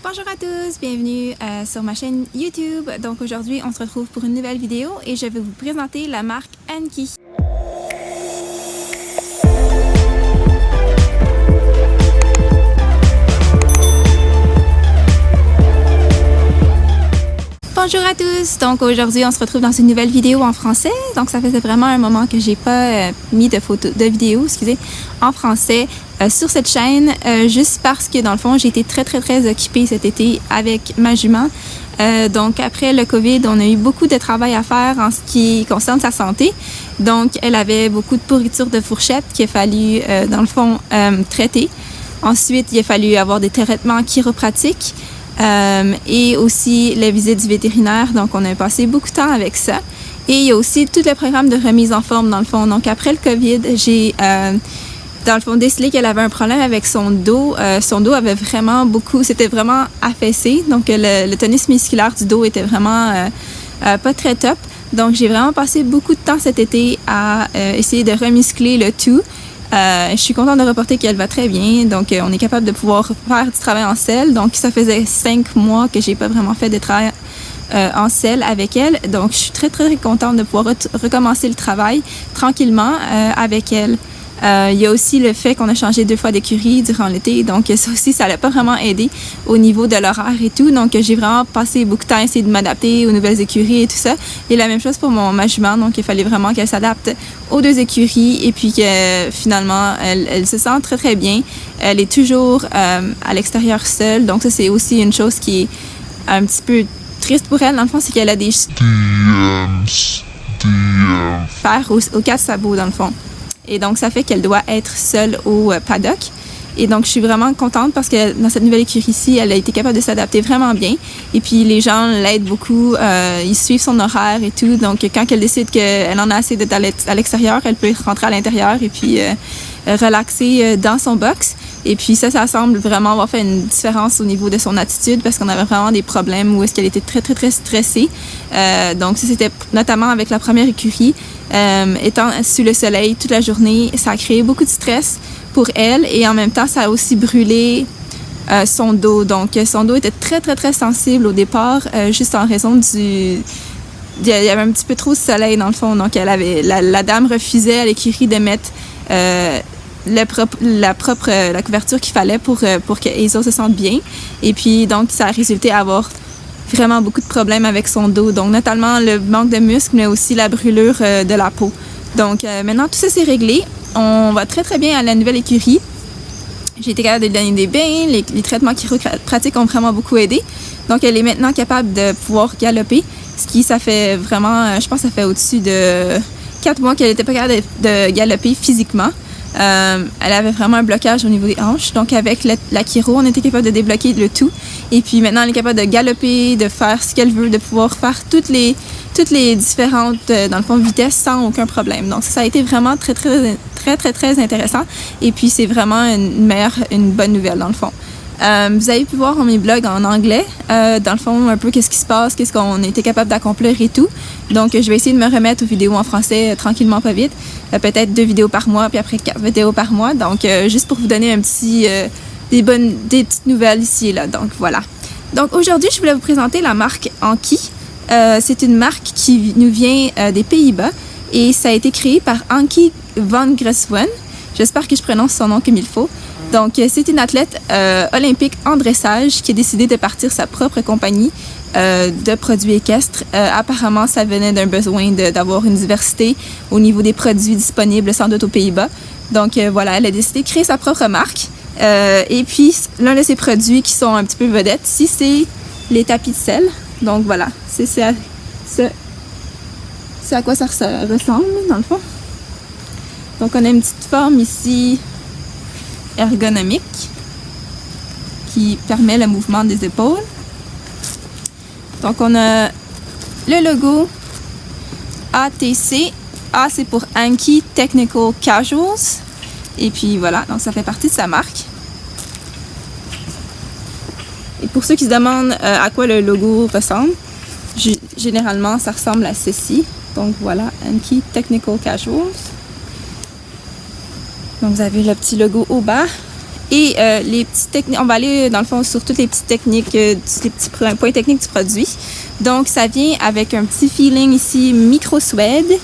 Bonjour à tous, bienvenue sur ma chaîne YouTube. Donc aujourd'hui, on se retrouve pour une nouvelle vidéo et je vais vous présenter la marque Anki. Bonjour à tous, donc aujourd'hui on se retrouve dans une nouvelle vidéo en français. Donc ça faisait vraiment un moment que j'ai pas mis de vidéo, en français sur cette chaîne, juste parce que dans le fond j'ai été très occupée cet été avec ma jument. Donc après le COVID, on a eu beaucoup de travail à faire en ce qui concerne sa santé. Donc elle avait beaucoup de pourriture de fourchette qu'il a fallu dans le fond traiter. Ensuite il a fallu avoir des traitements chiropratiques. Et aussi la visite du vétérinaire, donc on a passé beaucoup de temps avec ça. Et il y a aussi tout le programme de remise en forme dans le fond. Donc après le COVID, j'ai dans le fond décelé qu'elle avait un problème avec son dos. Son dos avait c'était vraiment affaissé, donc le tonus musculaire du dos était vraiment pas très top. Donc j'ai vraiment passé beaucoup de temps cet été à essayer de remuscler le tout. Je suis contente de reporter qu'elle va très bien, donc on est capable de pouvoir faire du travail en selle. Donc ça faisait 5 mois que j'ai pas vraiment fait de travail en selle avec elle, donc je suis très contente de pouvoir recommencer le travail tranquillement avec elle. Il y a aussi le fait qu'on a changé 2 fois d'écurie durant l'été, donc ça aussi, ça n'a pas vraiment aidé au niveau de l'horaire et tout. Donc j'ai vraiment passé beaucoup de temps à essayer de m'adapter aux nouvelles écuries et tout ça. Et la même chose pour ma jument, donc il fallait vraiment qu'elle s'adapte aux 2 écuries et puis que finalement, elle se sent très bien. Elle est toujours à l'extérieur seule, donc ça c'est aussi une chose qui est un petit peu triste pour elle. Dans le fond, c'est qu'elle a des fers aux 4 sabots dans le fond. Et donc, ça fait qu'elle doit être seule au paddock. Et donc, je suis vraiment contente parce que dans cette nouvelle écurie-ci, elle a été capable de s'adapter vraiment bien. Et puis, les gens l'aident beaucoup. Ils suivent son horaire et tout. Donc, quand elle décide qu'elle en a assez d'être à l'extérieur, elle peut rentrer à l'intérieur et puis relaxer dans son box. Et puis ça semble vraiment avoir fait une différence au niveau de son attitude parce qu'on avait vraiment des problèmes où est-ce qu'elle était très stressée. Donc ça, c'était notamment avec la première écurie. Étant sous le soleil toute la journée, ça a créé beaucoup de stress pour elle et en même temps, ça a aussi brûlé son dos. Donc son dos était très sensible au départ, juste en raison il y avait un petit peu trop de soleil dans le fond. Donc la dame refusait à l'écurie de mettre la couverture qu'il fallait pour que Hazel se sente bien. Et puis, donc, ça a résulté à avoir vraiment beaucoup de problèmes avec son dos. Donc, notamment le manque de muscles, mais aussi la brûlure de la peau. Donc, maintenant, tout ça, c'est réglé. On va très bien à la nouvelle écurie. J'ai été capable de lui donner des bains. Les traitements chiropratiques ont vraiment beaucoup aidé. Donc, elle est maintenant capable de pouvoir galoper. Ça fait vraiment, je pense que ça fait au-dessus de 4 mois qu'elle n'était pas capable de galoper physiquement. Elle avait vraiment un blocage au niveau des hanches. Donc, avec la chiro, on était capable de débloquer le tout. Et puis, maintenant, elle est capable de galoper, de faire ce qu'elle veut, de pouvoir faire toutes les différentes, dans le fond, vitesses sans aucun problème. Donc, ça a été vraiment très intéressant. Et puis, c'est vraiment une bonne nouvelle, dans le fond. Vous avez pu voir mes blogs en anglais, dans le fond, un peu qu'est-ce qui se passe, qu'est-ce qu'on était capable d'accomplir et tout. Donc, je vais essayer de me remettre aux vidéos en français tranquillement, pas vite. Peut-être 2 vidéos par mois, puis après 4 vidéos par mois. Donc, juste pour vous donner un petit, des petites nouvelles ici et là. Donc, voilà. Donc, aujourd'hui, je voulais vous présenter la marque Anki. C'est une marque qui nous vient des Pays-Bas et ça a été créé par Anki van Greswen. J'espère que je prononce son nom comme il faut. Donc, c'est une athlète olympique en dressage qui a décidé de partir sa propre compagnie de produits équestres. Apparemment, ça venait d'un besoin d'avoir une diversité au niveau des produits disponibles sans doute aux Pays-Bas. Donc, voilà, elle a décidé de créer sa propre marque. Et puis, l'un de ses produits qui sont un petit peu vedettes ici, c'est les tapis de selle. Donc, voilà, c'est à quoi ça ressemble, dans le fond. Donc, on a une petite forme ici ergonomique qui permet le mouvement des épaules. Donc, on a le logo ATC. A, c'est pour Anki Technical Casuals. Et puis, voilà, donc ça fait partie de sa marque. Et pour ceux qui se demandent à quoi le logo ressemble, généralement, ça ressemble à ceci. Donc, voilà, Anki Technical Casuals. Donc, vous avez le petit logo au bas Et les petites techniques, on va aller dans le fond sur toutes les petites techniques, les petits points techniques du produit. Donc, ça vient avec un petit feeling ici micro-suède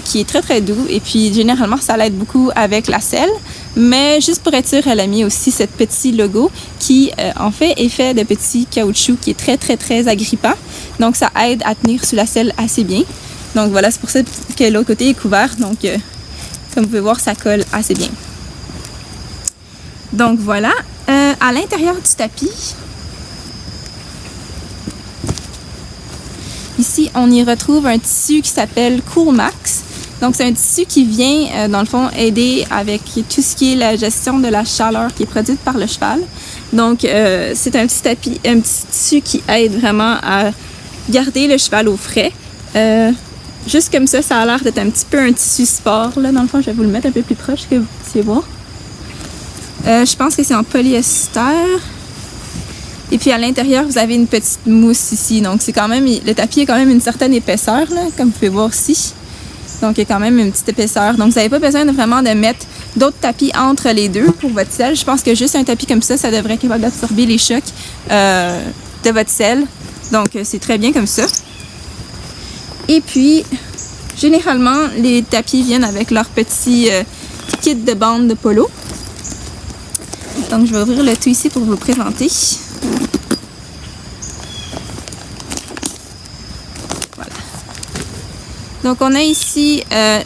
qui est très très doux. Et puis, généralement, ça l'aide beaucoup avec la selle. Mais juste pour être sûr, elle a mis aussi ce petit logo qui, en fait, est fait de petits caoutchouc qui est très très très agrippant. Donc, ça aide à tenir sous la selle assez bien. Donc, voilà, c'est pour ça que l'autre côté est couvert. Donc, comme vous pouvez voir, ça colle assez bien. Donc voilà, à l'intérieur du tapis, ici on y retrouve un tissu qui s'appelle Coolmax. Donc c'est un tissu qui vient dans le fond aider avec tout ce qui est la gestion de la chaleur qui est produite par le cheval. Donc c'est un petit tissu qui aide vraiment à garder le cheval au frais. Juste comme ça, ça a l'air d'être un petit peu un tissu sport. Là, dans le fond, je vais vous le mettre un peu plus proche que vous puissiez voir. Je pense que c'est en polyester. Et puis à l'intérieur, vous avez une petite mousse ici. Donc c'est quand même, le tapis a quand même une certaine épaisseur, là, comme vous pouvez voir ici. Donc il y a quand même une petite épaisseur. Donc vous n'avez pas besoin vraiment de mettre d'autres tapis entre les deux pour votre selle. Je pense que juste un tapis comme ça devrait être capable d'absorber les chocs de votre selle. Donc c'est très bien comme ça. Et puis, généralement, les tapis viennent avec leur petit kit de bande de polo. Donc, je vais ouvrir le tout ici pour vous le présenter. Voilà. Donc, on a ici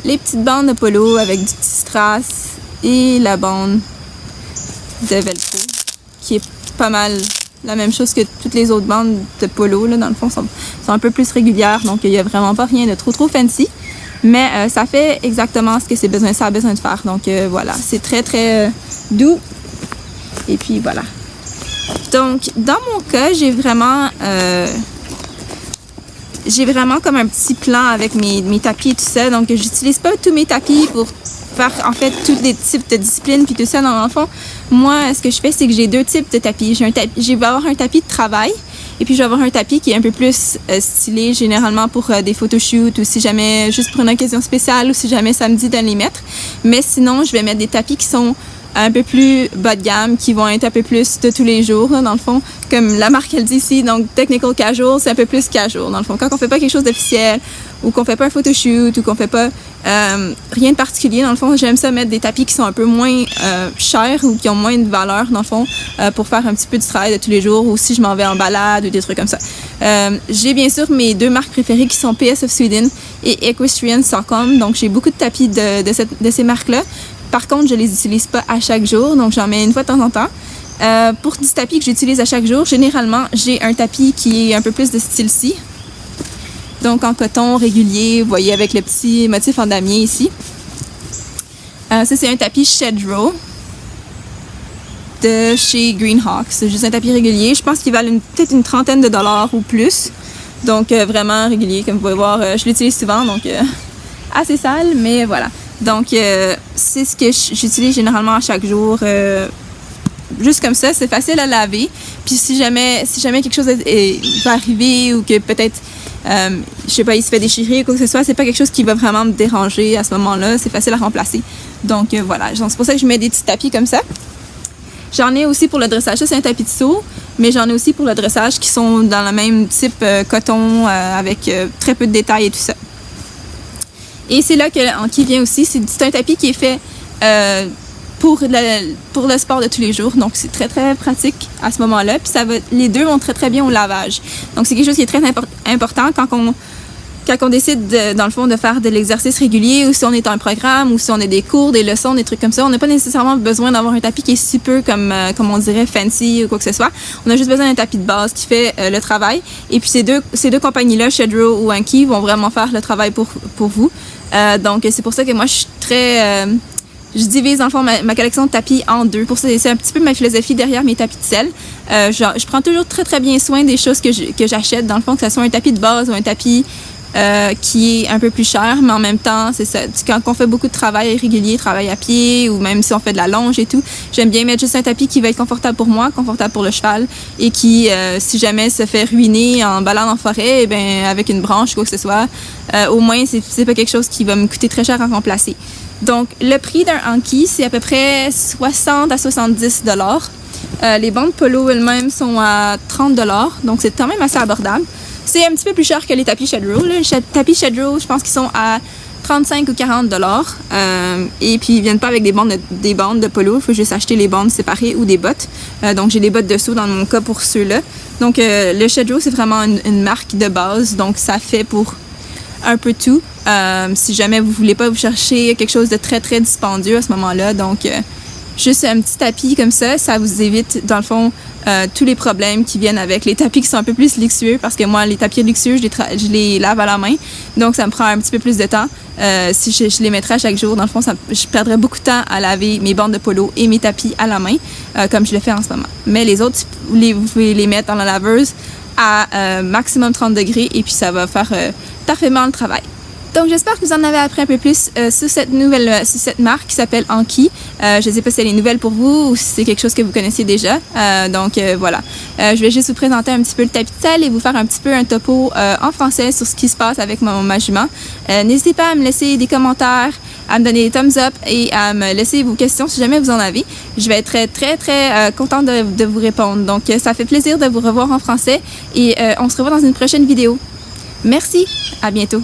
les petites bandes de polo avec du petit strass et la bande de velcro qui est pas mal la même chose que toutes les autres bandes de polo. Là, dans le fond, sont un peu plus régulières. Donc, il n'y a vraiment pas rien de trop fancy. Mais ça fait exactement ce que ça a besoin de faire. Donc, voilà. C'est très, très doux. Et puis voilà. Donc, dans mon cas, j'ai vraiment comme un petit plan avec mes tapis et tout ça. Donc, j'utilise pas tous mes tapis pour faire en fait tous les types de disciplines puis tout ça. Dans le fond, moi, ce que je fais, c'est que j'ai deux types de tapis. Je vais avoir un tapis de travail et puis je vais avoir un tapis qui est un peu plus stylé, généralement pour des photoshoots ou si jamais juste pour une occasion spéciale ou si jamais ça me dit de les mettre. Mais sinon, je vais mettre des tapis qui sont un peu plus bas de gamme, qui vont être un peu plus de tous les jours, là, dans le fond. Comme la marque, elle dit ici, donc technical casual, c'est un peu plus casual, dans le fond. Quand on fait pas quelque chose d'officiel, ou qu'on fait pas un photoshoot, ou qu'on fait pas rien de particulier, dans le fond, j'aime ça mettre des tapis qui sont un peu moins chers ou qui ont moins de valeur, dans le fond, pour faire un petit peu du travail de tous les jours, ou si je m'en vais en balade, ou des trucs comme ça. J'ai bien sûr mes deux marques préférées qui sont PS of Sweden et Equestrian Stockholm, donc j'ai beaucoup de tapis de ces marques-là. Par contre, je les utilise pas à chaque jour, donc j'en mets une fois de temps en temps. Pour du tapis que j'utilise à chaque jour, généralement, j'ai un tapis qui est un peu plus de style-ci. Donc en coton régulier, vous voyez, avec le petit motif en damier ici. Ça, c'est un tapis Shedrow de chez Greenhawk. C'est juste un tapis régulier. Je pense qu'il valent peut-être une trentaine de dollars ou plus. Donc vraiment régulier, comme vous pouvez voir. Je l'utilise souvent, donc assez sale, mais voilà. Donc, c'est ce que j'utilise généralement à chaque jour. Juste comme ça, c'est facile à laver. Puis si jamais quelque chose va arriver ou que peut-être, je sais pas, il se fait déchirer ou quoi que ce soit, c'est pas quelque chose qui va vraiment me déranger à ce moment-là. C'est facile à remplacer. Donc, voilà. C'est pour ça que je mets des petits tapis comme ça. J'en ai aussi pour le dressage. Ça, c'est un tapis de saut. Mais j'en ai aussi pour le dressage qui sont dans le même type coton avec très peu de détails et tout ça. Et c'est là qui vient aussi, c'est un tapis qui est fait pour le sport de tous les jours. Donc, c'est très, très pratique à ce moment-là. Puis, les deux vont très, très bien au lavage. Donc, c'est quelque chose qui est très important quand on décide, dans le fond, de faire de l'exercice régulier ou si on est en programme ou si on a des cours, des leçons, des trucs comme ça. On n'a pas nécessairement besoin d'avoir un tapis qui est super comme on dirait fancy ou quoi que ce soit. On a juste besoin d'un tapis de base qui fait le travail. Et puis, ces deux compagnies-là, Shedrow ou Anki, vont vraiment faire le travail pour vous. Donc, c'est pour ça que moi, je suis très... je divise, dans le fond, ma collection de tapis en deux. Pour ça, c'est un petit peu ma philosophie derrière mes tapis de selle. Je prends toujours très, très bien soin des choses que j'achète. Dans le fond, que ce soit un tapis de base ou un tapis qui est un peu plus cher, mais en même temps, c'est ça. Quand on fait beaucoup de travail régulier, travail à pied, ou même si on fait de la longe et tout, j'aime bien mettre juste un tapis qui va être confortable pour moi, confortable pour le cheval, et qui, si jamais se fait ruiner en balade en forêt, eh bien, avec une branche ou quoi que ce soit, au moins, c'est pas quelque chose qui va me coûter très cher à remplacer. Donc, le prix d'un Anki, c'est à peu près 60 à 70 $. Les bandes polo elles-mêmes sont à 30 $, donc c'est quand même assez abordable. C'est un petit peu plus cher que les tapis Shedrow. Les tapis Shedrow, je pense qu'ils sont à 35 ou 40 $. Et puis, ils viennent pas avec des bandes de polo. Il faut juste acheter les bandes séparées ou des bottes. Donc, j'ai des bottes dessous dans mon cas pour ceux-là. Donc, le Shedrow, c'est vraiment une marque de base. Donc, ça fait pour un peu tout. Si jamais vous voulez pas vous chercher quelque chose de très, très dispendieux à ce moment-là. Donc, juste un petit tapis comme ça vous évite, dans le fond, tous les problèmes qui viennent avec les tapis qui sont un peu plus luxueux, parce que moi, les tapis luxueux, je les lave à la main, donc ça me prend un petit peu plus de temps. Si je les mettrais à chaque jour, dans le fond, je perdrais beaucoup de temps à laver mes bandes de polo et mes tapis à la main, comme je le fais en ce moment. Mais les autres, vous pouvez les mettre dans la laveuse à maximum 30 degrés, et puis ça va faire parfaitement le travail. Donc, j'espère que vous en avez appris un peu plus sur cette marque qui s'appelle Anki. Je ne sais pas si elle est nouvelle pour vous ou si c'est quelque chose que vous connaissiez déjà. Voilà. Je vais juste vous présenter un petit peu le tapis de selle et vous faire un petit peu un topo en français sur ce qui se passe avec ma jument. N'hésitez pas à me laisser des commentaires, à me donner des thumbs up et à me laisser vos questions si jamais vous en avez. Je vais être très, très contente de vous répondre. Donc, ça fait plaisir de vous revoir en français et on se revoit dans une prochaine vidéo. Merci, à bientôt.